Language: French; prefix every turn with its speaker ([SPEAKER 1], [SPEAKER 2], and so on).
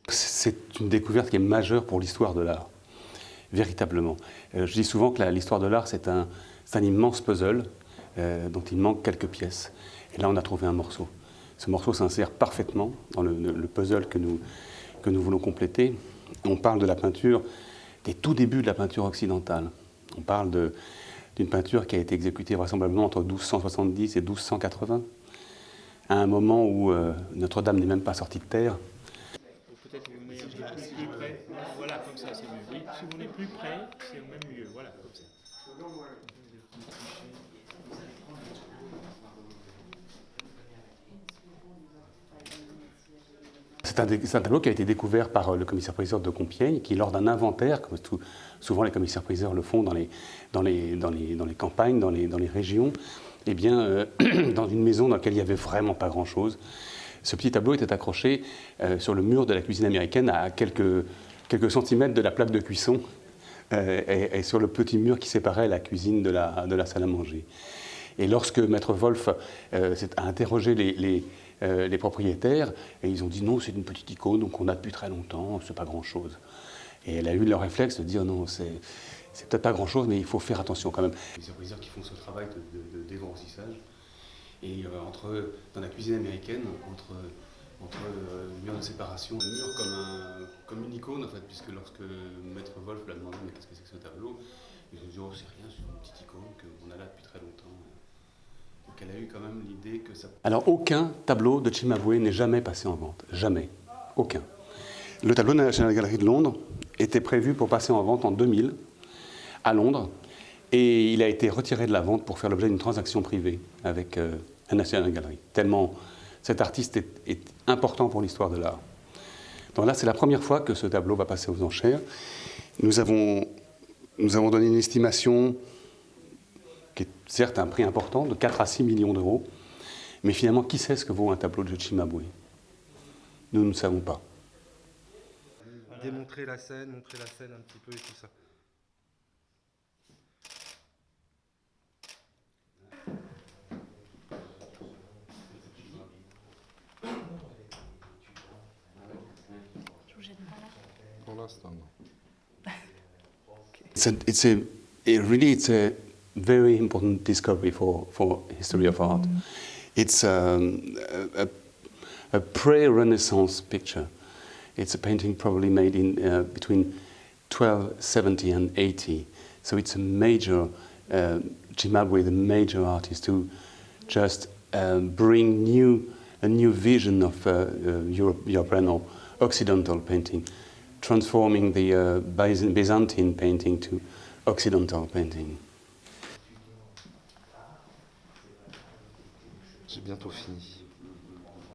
[SPEAKER 1] C'est une découverte qui est majeure pour l'histoire de l'art, véritablement. Je dis souvent que l'histoire de l'art, c'est un immense puzzle dont il manque quelques pièces. Et là, on a trouvé un morceau. Ce morceau s'insère parfaitement dans le puzzle que nous voulons compléter. On parle de la peinture, des tout débuts de la peinture occidentale. On parle d'une peinture qui a été exécutée vraisemblablement entre 1270 et 1280, à un moment où Notre-Dame n'est même pas sortie de terre.
[SPEAKER 2] Peut-être que vous mettez un peu plus près. Voilà, comme ça, c'est mieux. Oui, si vous venez plus près, c'est même mieux. Voilà, comme ça.
[SPEAKER 1] C'est un tableau qui a été découvert par le commissaire-priseur de Compiègne, qui, lors d'un inventaire, comme souvent les commissaires-priseurs le font dans les campagnes, dans les régions, eh bien, dans une maison dans laquelle il n'y avait vraiment pas grand-chose, ce petit tableau était accroché sur le mur de la cuisine américaine à quelques centimètres de la plaque de cuisson et sur le petit mur qui séparait la cuisine de la salle à manger. Et lorsque Maître Wolf a interrogé les propriétaires, et ils ont dit non, c'est une petite icône, donc on a depuis très longtemps, c'est pas grand-chose. Et elle a eu le réflexe de dire non, c'est peut-être pas grand-chose, mais il faut faire attention quand même. Les commissaires qui font ce travail de dégrossissage, et dans la cuisine américaine, entre le mur de séparation, le mur comme une icône en fait, puisque lorsque Maître Wolf l'a demandé mais qu'est-ce que c'est que ce tableau, ils ont dit oh c'est rien, c'est une petite icône qu'on a là depuis très longtemps. Donc elle a eu quand même l'idée que ça... Alors aucun tableau de Cimabue n'est jamais passé en vente, jamais, aucun. Le tableau de la National Gallery de Londres était prévu pour passer en vente en 2000 à Londres, et il a été retiré de la vente pour faire l'objet d'une transaction privée avec la National Gallery, tellement cet artiste est important pour l'histoire de l'art. Donc là, c'est la première fois que ce tableau va passer aux enchères. Nous avons donné une estimation qui est certes un prix important, de 4 à 6 millions d'euros, mais finalement, qui sait ce que vaut un tableau de Cimabue? Nous ne savons pas.
[SPEAKER 3] Démontrer la scène, montrer la scène un petit peu et tout ça. Pour l'instant, non.
[SPEAKER 1] It's a very important discovery for history of art. It's a pre-Renaissance picture. It's a painting probably made in between 1270 and 80. So it's a major, Cimabue, the major artist, to just bring a new vision of European or Occidental painting, transforming the Byzantine painting to Occidental painting.
[SPEAKER 3] J'ai bientôt fini.